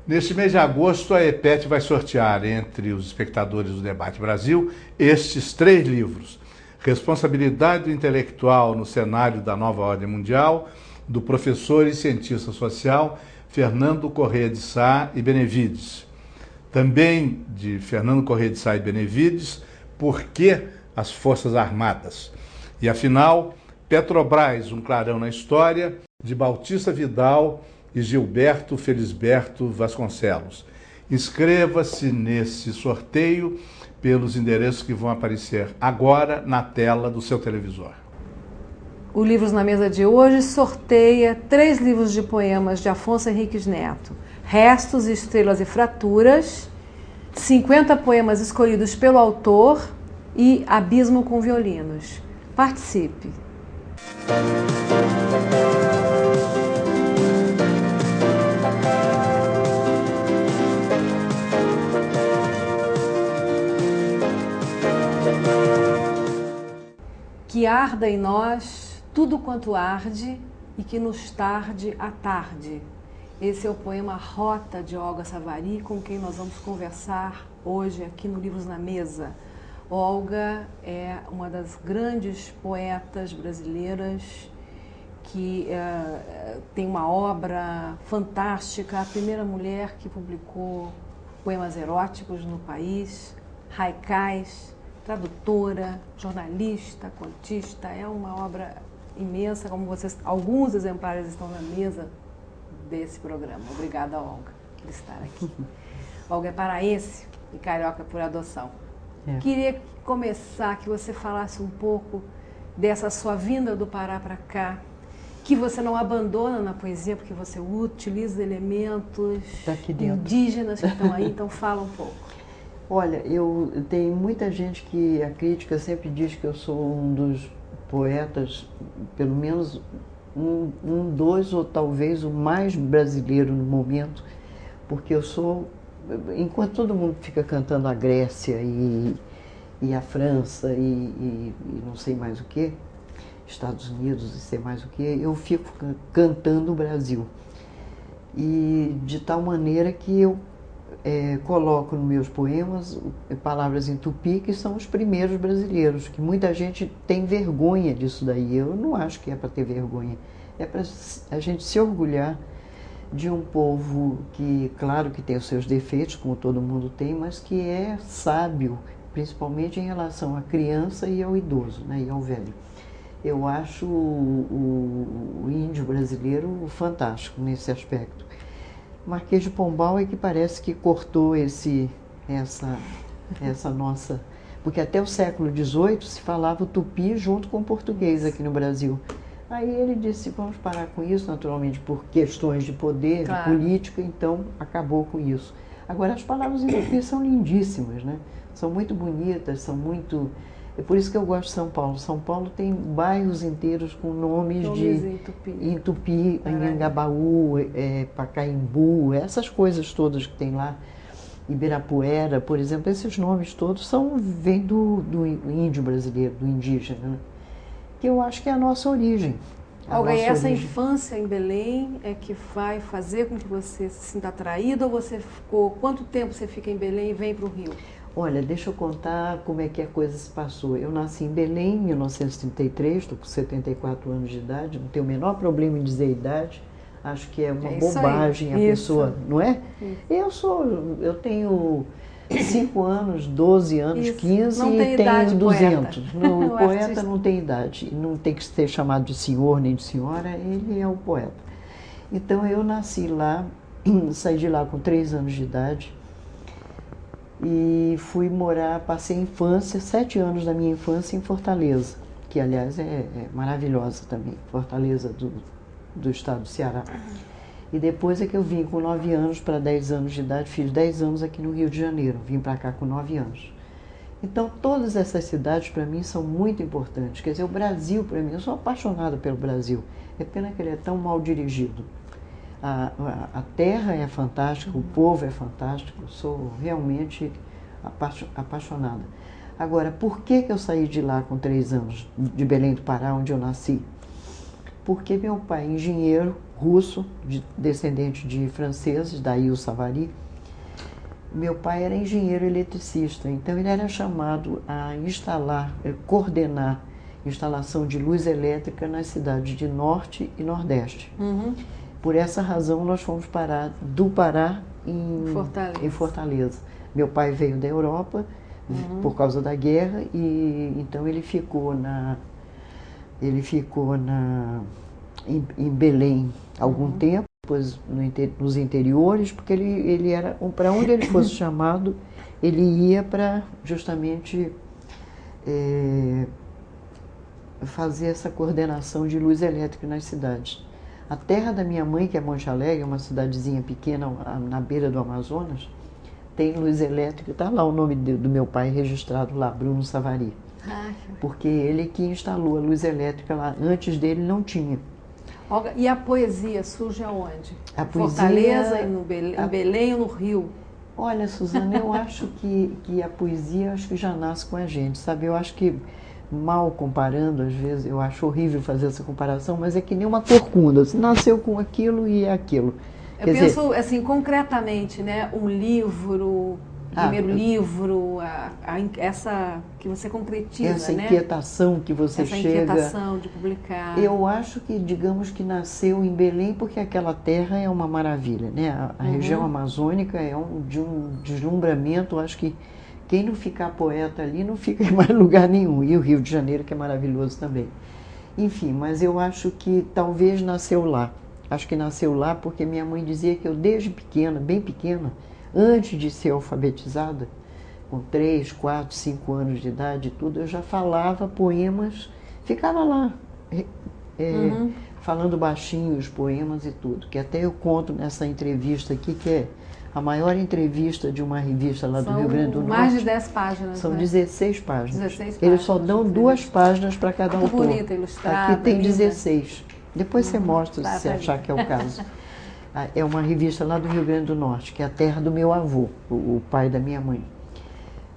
Neste mês de agosto, a EPET vai sortear entre os espectadores do Debate Brasil estes 3 livros: Responsabilidade Intelectual no Cenário da Nova Ordem Mundial, do professor e cientista social Fernando Corrêa de Sá e Benevides. Também de Fernando Corrêa de Sá e Benevides, Por que as Forças Armadas? E afinal, Petrobras, um clarão na história, de Bautista Vidal e Gilberto Felisberto Vasconcelos. Inscreva-se nesse sorteio pelos endereços que vão aparecer agora na tela do seu televisor. o Livros na Mesa de hoje sorteia 3 livros de poemas de Afonso Henriques Neto. Restos, Estrelas e Fraturas, 50 poemas escolhidos pelo autor e Abismo com Violinos. Participe! Que arda em nós tudo quanto arde e que nos tarde a tarde. Esse é o poema Rota, de Olga Savari, com quem nós vamos conversar hoje aqui no Livros na Mesa. Olga é uma das grandes poetas brasileiras que tem uma obra fantástica, a primeira mulher que publicou poemas eróticos no país, haikais, tradutora, jornalista, contista. É uma obra imensa, como vocês, alguns exemplares estão na mesa desse programa. Obrigada, Olga, por estar aqui. Olga é paraense e carioca por adoção. Queria começar que você falasse um pouco dessa sua vinda do Pará para cá, que você não abandona na poesia, porque você utiliza elementos indígenas que estão aí, então fala um pouco. Olha, tem muita gente que a crítica sempre diz que eu sou um dos poetas, pelo menos dois ou talvez o mais brasileiro no momento, porque eu sou, enquanto todo mundo fica cantando a Grécia e a França e não sei mais o que, Estados Unidos e sei mais o que, eu fico cantando o Brasil. E de tal maneira que eu coloco nos meus poemas palavras em tupi que são os primeiros brasileiros, que muita gente tem vergonha disso daí. Eu não acho que é para ter vergonha, é para a gente se orgulhar de um povo que, claro que tem os seus defeitos, como todo mundo tem, mas que é sábio, principalmente em relação à criança e ao idoso, né, e ao velho. Eu acho o índio brasileiro fantástico nesse aspecto. Marquês de Pombal é que parece que cortou essa nossa... Porque até o século XVIII se falava o tupi junto com o português aqui no Brasil. Aí ele disse, vamos parar com isso, naturalmente por questões de poder, claro, de política, então acabou com isso. Agora, as palavras em tupi são lindíssimas, né? São muito bonitas, são muito... É por isso que eu gosto de São Paulo. São Paulo tem bairros inteiros com nomes em tupi, Anhangabaú, Pacaembu, essas coisas todas que tem lá. Ibirapuera, por exemplo, esses nomes todos vêm do índio brasileiro, do indígena, né? Que eu acho que é a nossa origem. Olga, e essa infância em Belém é que vai fazer com que você se sinta atraída, ou você ficou... Quanto tempo você fica em Belém e vem para o Rio? Olha, deixa eu contar como é que a coisa se passou. Eu nasci em Belém em 1933, estou com 74 anos de idade, não tenho o menor problema em dizer a idade, acho que é uma bobagem a pessoa, não é? Eu tenho 5 anos, 12 anos, isso. 15 não tem e tenho 200. O poeta não tem idade, não tem que ser chamado de senhor nem de senhora, ele é o poeta. Então eu nasci lá, saí de lá com 3 anos de idade, e fui morar, passei a infância, 7 anos da minha infância em Fortaleza, que aliás é maravilhosa também, Fortaleza do estado do Ceará. E depois é que eu vim com 9 anos para 10 anos de idade, fiz 10 anos aqui no Rio de Janeiro, vim para cá com 9 anos. Então todas essas cidades para mim são muito importantes, quer dizer, o Brasil para mim, eu sou apaixonada pelo Brasil, é pena que ele é tão mal dirigido. A terra é fantástica, o povo é fantástico, sou realmente apaixonada. Agora, por que eu saí de lá com 3 anos, de Belém do Pará, onde eu nasci? Porque meu pai, engenheiro russo, descendente de franceses, daí o Savari, meu pai era engenheiro eletricista, então ele era chamado a coordenar instalação de luz elétrica nas cidades de Norte e Nordeste. Uhum. Por essa razão, nós fomos parar do Pará em Fortaleza. Meu pai veio da Europa, por causa da guerra, e então ele ficou em Belém algum tempo, depois nos interiores, porque ele era, para onde ele fosse chamado, ele ia para justamente fazer essa coordenação de luz elétrica nas cidades. A terra da minha mãe, que é Monte Alegre, uma cidadezinha pequena na beira do Amazonas, tem luz elétrica, está lá o nome do meu pai registrado lá, Bruno Savary. Porque ele que instalou a luz elétrica lá, antes dele não tinha. Olga, e a poesia surge aonde? A poesia, Fortaleza, em Belém ou no Rio? Olha, Suzana, eu acho que a poesia acho que já nasce com a gente, sabe? Eu acho que, mal comparando, às vezes, eu acho horrível fazer essa comparação, mas é que nem uma corcunda, você nasceu com aquilo e é aquilo. Eu penso, assim, concretamente, né? Um livro, primeiro livro, essa que você concretiza, essa né? inquietação que você essa chega... Essa inquietação de publicar. Eu acho que, digamos que nasceu em Belém porque aquela terra é uma maravilha, né? A região amazônica é de um deslumbramento, acho que quem não ficar poeta ali não fica em mais lugar nenhum. E o Rio de Janeiro, que é maravilhoso também. Enfim, mas eu acho que talvez nasceu lá. Acho que nasceu lá porque minha mãe dizia que eu, desde pequena, bem pequena, antes de ser alfabetizada, com 3, 4, 5 anos de idade e tudo, eu já falava poemas, ficava lá, falando baixinho os poemas e tudo, que até eu conto nessa entrevista aqui, que é a maior entrevista de uma revista lá do Rio Grande do Norte. Mais de 10 páginas. São, né? 16 páginas. 16 páginas. Eles só dão 2 páginas para cada autor. Muito bonita, ilustrada. Aqui tem linda. 16. Depois você mostra, se você achar que é o caso. É uma revista lá do Rio Grande do Norte, que é a terra do meu avô, o pai da minha mãe.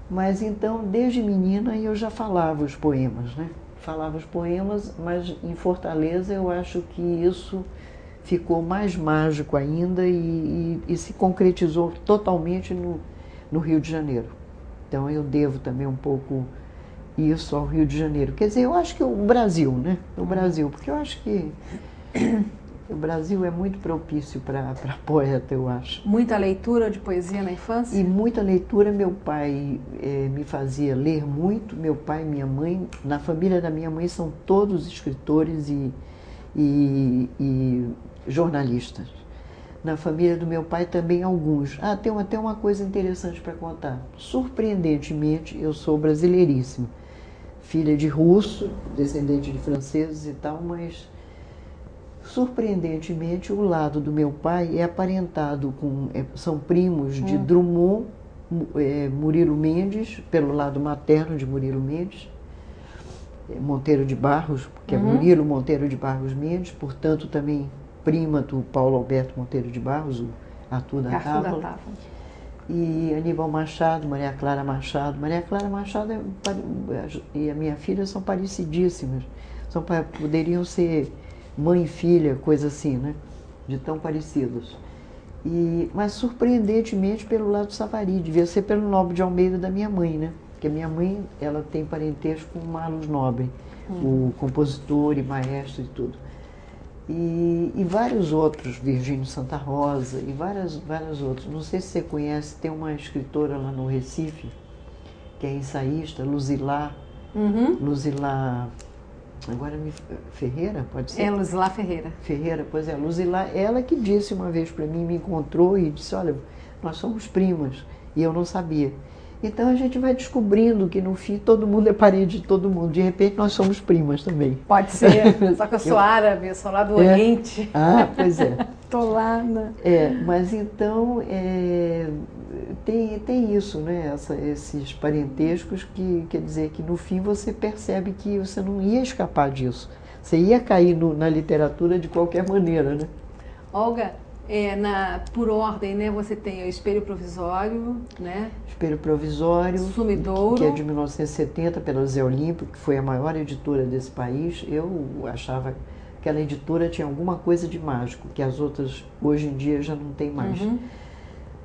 Mas então, desde menina, eu já falava os poemas, né? Falava os poemas, mas em Fortaleza eu acho que isso ficou mais mágico ainda e se concretizou totalmente no Rio de Janeiro. Então eu devo também um pouco isso ao Rio de Janeiro. Quer dizer, eu acho que o Brasil, né? O Brasil, porque eu acho que o Brasil é muito propício para poeta, eu acho. Muita leitura de poesia na infância? E muita leitura. Meu pai me fazia ler muito, meu pai e minha mãe. Na família da minha mãe são todos escritores e jornalistas. Na família do meu pai também alguns. Tem até uma coisa interessante para contar. Surpreendentemente, eu sou brasileiríssima. Filha de russo, descendente de franceses e tal, mas surpreendentemente o lado do meu pai é aparentado com... são primos de Drummond, Murilo Mendes, pelo lado materno de Murilo Mendes, Monteiro de Barros, que é Murilo Monteiro de Barros Mendes, portanto também prima do Paulo Alberto Monteiro de Barros, o Arthur da Távola. E Aníbal Machado, Maria Clara Machado. Maria Clara Machado e a minha filha são parecidíssimas. Poderiam ser mãe e filha, coisa assim, né? De tão parecidos. Mas surpreendentemente pelo lado do Savary, devia ser pelo Nobre de Almeida da minha mãe, né? Porque minha mãe, ela tem parentesco com o Marlos Nobre, o compositor e maestro e tudo. E vários outros, Virgínio Santa Rosa e várias outros. Não sei se você conhece, tem uma escritora lá no Recife, que é ensaísta, Luzilá. Luzilá, agora Ferreira, pode ser? Luzilá Ferreira. Ferreira, pois é, Luzilá, ela que disse uma vez para mim, me encontrou e disse, olha, nós somos primas, e eu não sabia. Então a gente vai descobrindo que no fim todo mundo é parente de todo mundo. De repente nós somos primas também. Pode ser, só que eu sou árabe, eu sou lá do Oriente. Pois é. Tô lá, né? Mas então tem isso, né? Esses parentescos que quer dizer que no fim você percebe que você não ia escapar disso. Você ia cair na literatura de qualquer maneira, né? Olga, por ordem, né? Você tem o Espelho Provisório, né? Espelho Provisório, Sumidouro, que é de 1970, pela Zé Olímpio, que foi a maior editora desse país. Eu achava que aquela editora tinha alguma coisa de mágico, que as outras hoje em dia já não tem mais.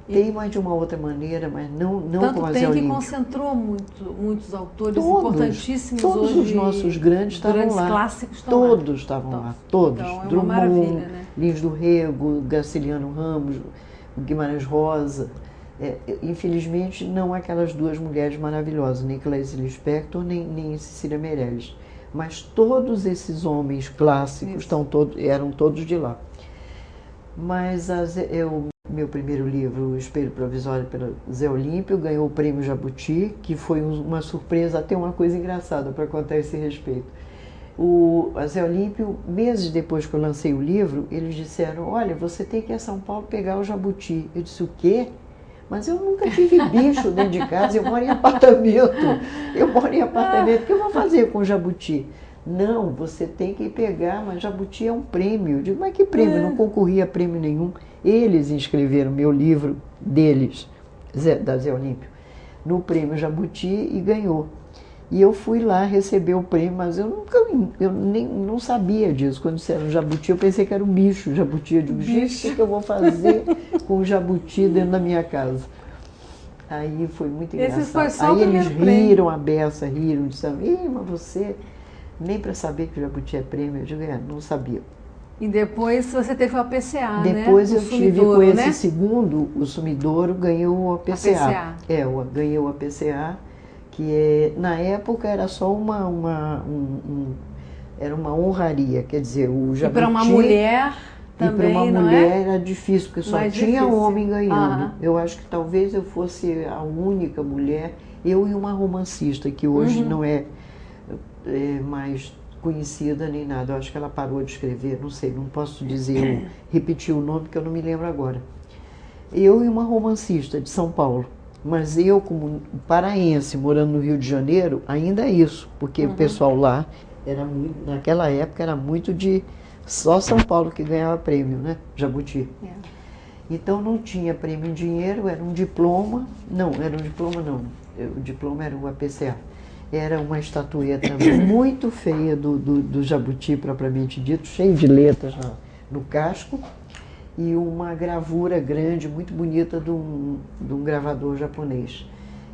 Tem mais de uma outra maneira, mas não como a Zé Olímpio. Tanto tem que concentrou muitos autores importantíssimos todos hoje. Os nossos grandes estavam lá. Clássicos todos estavam lá, todos. Então, é Drummond, né? Lins do Rego, Graciliano Ramos, Guimarães Rosa. Infelizmente, não aquelas duas mulheres maravilhosas, nem Clarice Lispector, nem Cecília Meirelles. Mas todos esses homens clássicos eram todos de lá. Mas meu primeiro livro, O Espelho Provisório, pela Zé Olímpio, ganhou o Prêmio Jabuti, que foi uma surpresa, até uma coisa engraçada para contar a esse respeito. A Zé Olímpio, meses depois que eu lancei o livro, eles disseram, olha, você tem que ir a São Paulo pegar o jabuti. Eu disse, o quê? Mas eu nunca tive bicho dentro de casa, eu moro em apartamento. O que eu vou fazer com o jabuti? Não, você tem que pegar, mas jabuti é um prêmio. Eu digo, mas que prêmio? Eu não concorri a prêmio nenhum. Eles inscreveram meu livro deles, da Zé Olímpio, no prêmio Jabuti e ganhou. E eu fui lá receber o prêmio, mas eu nem não sabia disso. Quando disseram jabuti, eu pensei que era um bicho, jabuti. Eu digo, gente, o que eu vou fazer com o jabuti dentro da minha casa? Aí foi muito engraçado. Esse foi só aí o eles prêmio. riram a beça, disseram, mas você, nem para saber que o jabuti é prêmio, eu digo, não sabia. E depois você teve o APCA, depois né? eu tive com esse segundo, o Sumidouro ganhou o APCA. Ganhei o APCA, que na época era só era uma honraria, quer dizer, o jabuti... E para uma mulher também, e para uma mulher era difícil, porque só tinha homem ganhando. Eu acho que talvez eu fosse a única mulher, eu e uma romancista, que hoje não é mais conhecida nem nada. Eu acho que ela parou de escrever, não sei, não posso dizer, repetir o nome, porque eu não me lembro agora. Eu e uma romancista de São Paulo. Mas eu, como paraense, morando no Rio de Janeiro, ainda é isso, porque o pessoal lá, naquela época, era muito de só São Paulo que ganhava prêmio, né? Jabuti. Então não tinha prêmio em dinheiro, era um diploma. Não, era um diploma não. O diploma era o APCA. Era uma estatueta muito feia do jabuti, propriamente dito, cheio de letras no casco, e uma gravura grande, muito bonita, de um gravador japonês.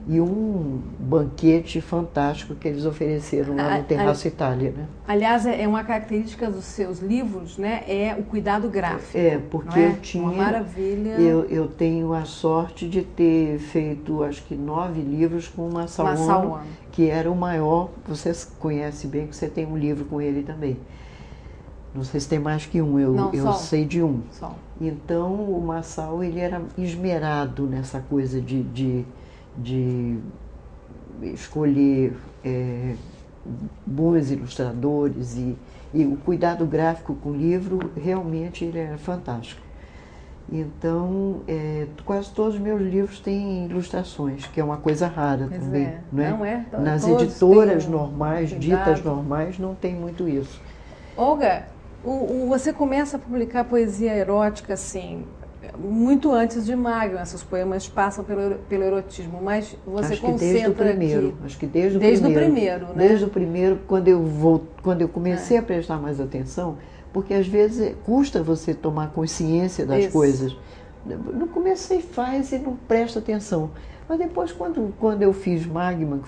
E um banquete fantástico que eles ofereceram lá no Terraço Itália, né? Aliás, é uma característica dos seus livros, né? É o cuidado gráfico. Porque eu tinha... Uma maravilha. Eu tenho a sorte de ter feito, acho que 9 livros com o Masao Ono, que era o maior, você conhece bem, que você tem um livro com ele também. Não sei se tem mais que um, eu sei de um. Só. Então, o Masao, ele era esmerado nessa coisa de escolher bons ilustradores e o cuidado gráfico com o livro, realmente ele era fantástico. Então, quase todos os meus livros têm ilustrações, que é uma coisa rara também. Não é? Nas editoras normais, ditas normais, não tem muito isso. Olga, você começa a publicar poesia erótica assim, muito antes de Magma. Seus poemas passam pelo erotismo, mas você concentra aqui. Acho que desde o primeiro, né? Desde o primeiro, quando eu comecei a prestar mais atenção, porque às vezes custa você tomar consciência das coisas. No começo você faz e não presta atenção. Mas depois, quando eu fiz Magma,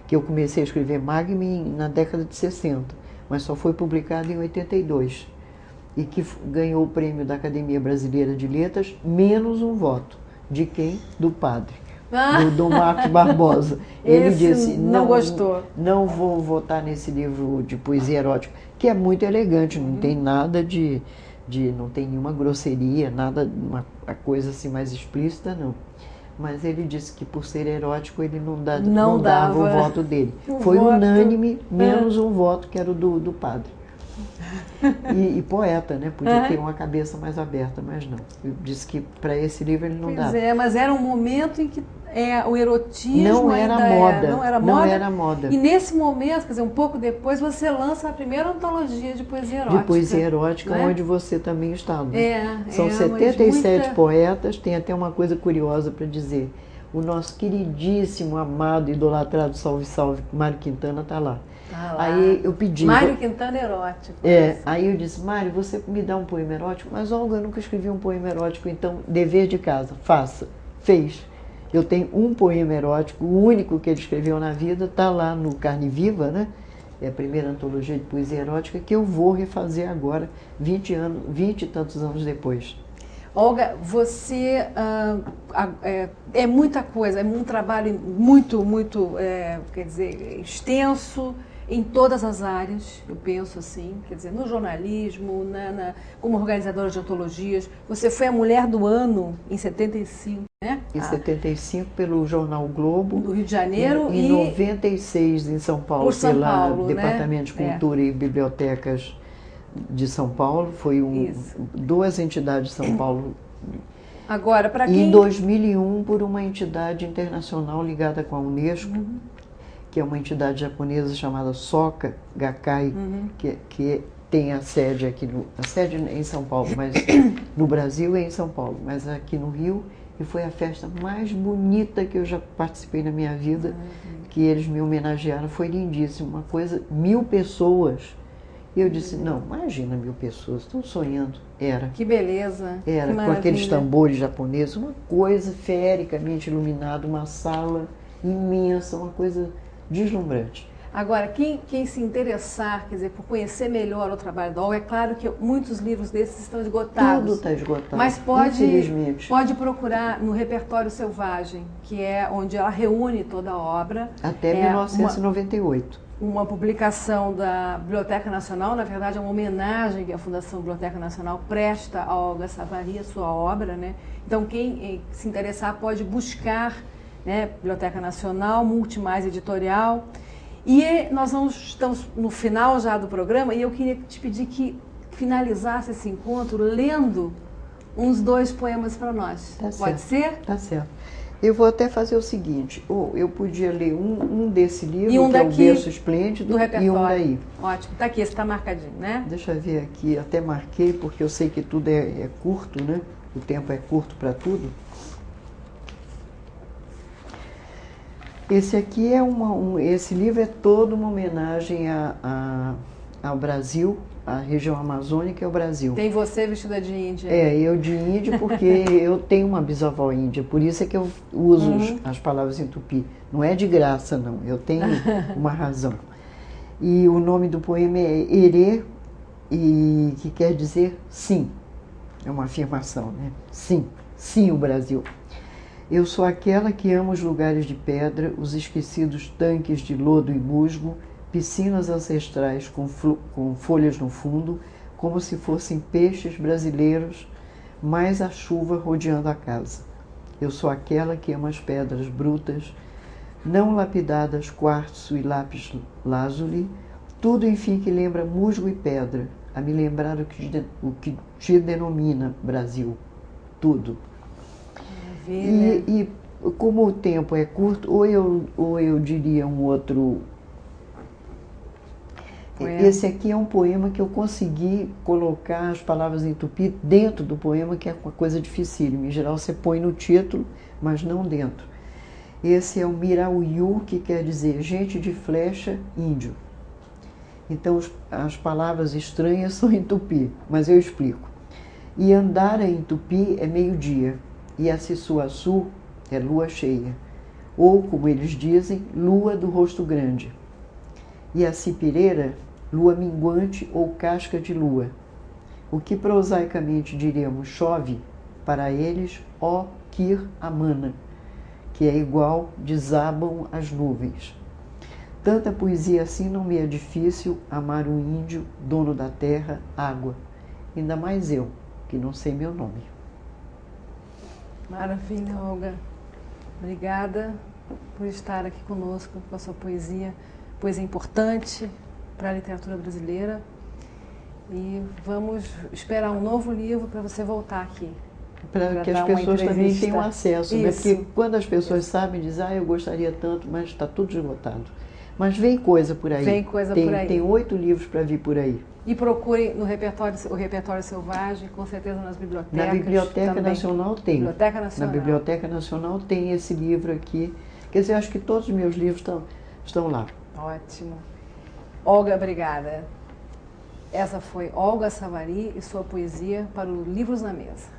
que eu comecei a escrever Magma na década de 60, mas só foi publicado em 82. E que ganhou o prêmio da Academia Brasileira de Letras, menos um voto. De quem? Do padre, do Marcos Barbosa. Ele disse, não gostou. Não vou votar nesse livro de poesia erótica, que é muito elegante, não tem nada não tem nenhuma grosseria, nada, uma coisa assim mais explícita, não. Mas ele disse que por ser erótico ele não dava o voto dele. Foi unânime, menos um voto, que era o do padre. E poeta, né? Podia ter uma cabeça mais aberta, mas não. Eu disse que para esse livro ele não dava. Mas era um momento em que o erotismo não era moda. Não era moda. E nesse momento, quer dizer, um pouco depois, você lança a primeira antologia de poesia erótica. De poesia erótica, onde você também está. São 77 poetas, tem até uma coisa curiosa para dizer. O nosso queridíssimo, amado, idolatrado, salve, salve, Mário Quintana está lá. Aí eu pedi... Mário Quintana erótico. Aí eu disse, Mário, você me dá um poema erótico? Mas, Olga, eu nunca escrevi um poema erótico, então, dever de casa, faça. Fez. Eu tenho um poema erótico, o único que ele escreveu na vida, está lá no Carne Viva, né? É a primeira antologia de poesia erótica, que eu vou refazer agora, 20 e tantos anos depois. Olga, você é muita coisa, é um trabalho muito, quer dizer, extenso em todas as áreas, eu penso assim, quer dizer, no jornalismo, como organizadora de antologias. Você foi a Mulher do Ano em 75. né? Em 75 pelo jornal Globo. Do Rio de Janeiro Em e 96 em São Paulo, por São pela Paulo, né? Departamento de Cultura e Bibliotecas de São Paulo. Foi Isso. duas entidades de São Paulo. Agora, para E quem... em 2001 por uma entidade internacional ligada com a Unesco, que é uma entidade japonesa chamada Soka Gakkai, que tem a sede aqui a sede é em São Paulo, mas no Brasil é em São Paulo, mas aqui no Rio, e foi a festa mais bonita que eu já participei na minha vida, que eles me homenagearam, foi lindíssimo, uma coisa, 1000 pessoas. E eu disse, não, imagina 1000 pessoas, estou sonhando. Era. Que beleza. Era, que com aqueles tambores japoneses, uma coisa feericamente iluminada, uma sala imensa, uma coisa deslumbrante. Agora, quem se interessar, quer dizer, por conhecer melhor o trabalho da Olga, é claro que muitos livros desses estão esgotados. Tudo está esgotado, mas infelizmente. pode procurar no Repertório Selvagem, que é onde ela reúne toda a obra. Até 1998. Uma publicação da Biblioteca Nacional, na verdade é uma homenagem que a Fundação Biblioteca Nacional presta a Olga Savary, a sua obra, né? Então quem se interessar pode buscar, né, Biblioteca Nacional, Multimais Editorial. E nós estamos no final já do programa e eu queria te pedir que finalizasse esse encontro lendo uns 2 poemas para nós. Tá Pode ser? Tá certo. Eu vou até fazer o seguinte, eu podia ler um desse livro, e um que é o daqui, Berço Esplêndido, do repertório. e um daí. Ótimo, tá aqui, esse está marcadinho, né? Deixa eu ver aqui, até marquei, porque eu sei que tudo é curto, né? O tempo é curto para tudo. Esse aqui é esse livro é todo uma homenagem ao Brasil, à região amazônica e ao Brasil. Tem você vestida de índia. Eu de índia porque eu tenho uma bisavó índia, por isso é que eu uso as palavras em tupi. Não é de graça, não, eu tenho uma razão. E o nome do poema é Erê, e que quer dizer sim. É uma afirmação, né? Sim, sim o Brasil. Eu sou aquela que ama os lugares de pedra, os esquecidos tanques de lodo e musgo, piscinas ancestrais com folhas no fundo, como se fossem peixes brasileiros, mais a chuva rodeando a casa. Eu sou aquela que ama as pedras brutas, não lapidadas quartzo e lápis lazuli, tudo enfim que lembra musgo e pedra, a me lembrar o que te denomina Brasil. Tudo. E como o tempo é curto, ou eu diria um outro... Esse aqui é um poema que eu consegui colocar as palavras em tupi dentro do poema, que é uma coisa dificílima. Em geral você põe no título, mas não dentro. Esse é o Mirauiu, que quer dizer gente de flecha, índio. Então as palavras estranhas são em tupi, mas eu explico. E andara em tupi é meio-dia. E a Sissuaçu é lua cheia, ou, como eles dizem, lua do rosto grande. E a Cipireira, lua minguante ou casca de lua. O que prosaicamente diremos chove, para eles, ó Kir Amana, que é igual desabam as nuvens. Tanta poesia assim não me é difícil amar o índio, dono da terra, água. Ainda mais eu, que não sei meu nome. Maravilha, Olga. Obrigada por estar aqui conosco com a sua poesia. Poesia importante para a literatura brasileira. E vamos esperar um novo livro para você voltar aqui. Para que as pessoas também tenham acesso, né? Porque quando as pessoas sabem, dizem, eu gostaria tanto, mas está tudo esgotado. Mas vem coisa por aí. Vem coisa por aí. Tem 8 livros para vir por aí. E procure no o Repertório Selvagem, com certeza nas bibliotecas. Na Biblioteca Nacional tem. Biblioteca Nacional. Na Biblioteca Nacional tem esse livro aqui. Quer dizer, acho que todos os meus livros estão lá. Ótimo. Olga, obrigada. Essa foi Olga Savary e sua poesia para o Livros na Mesa.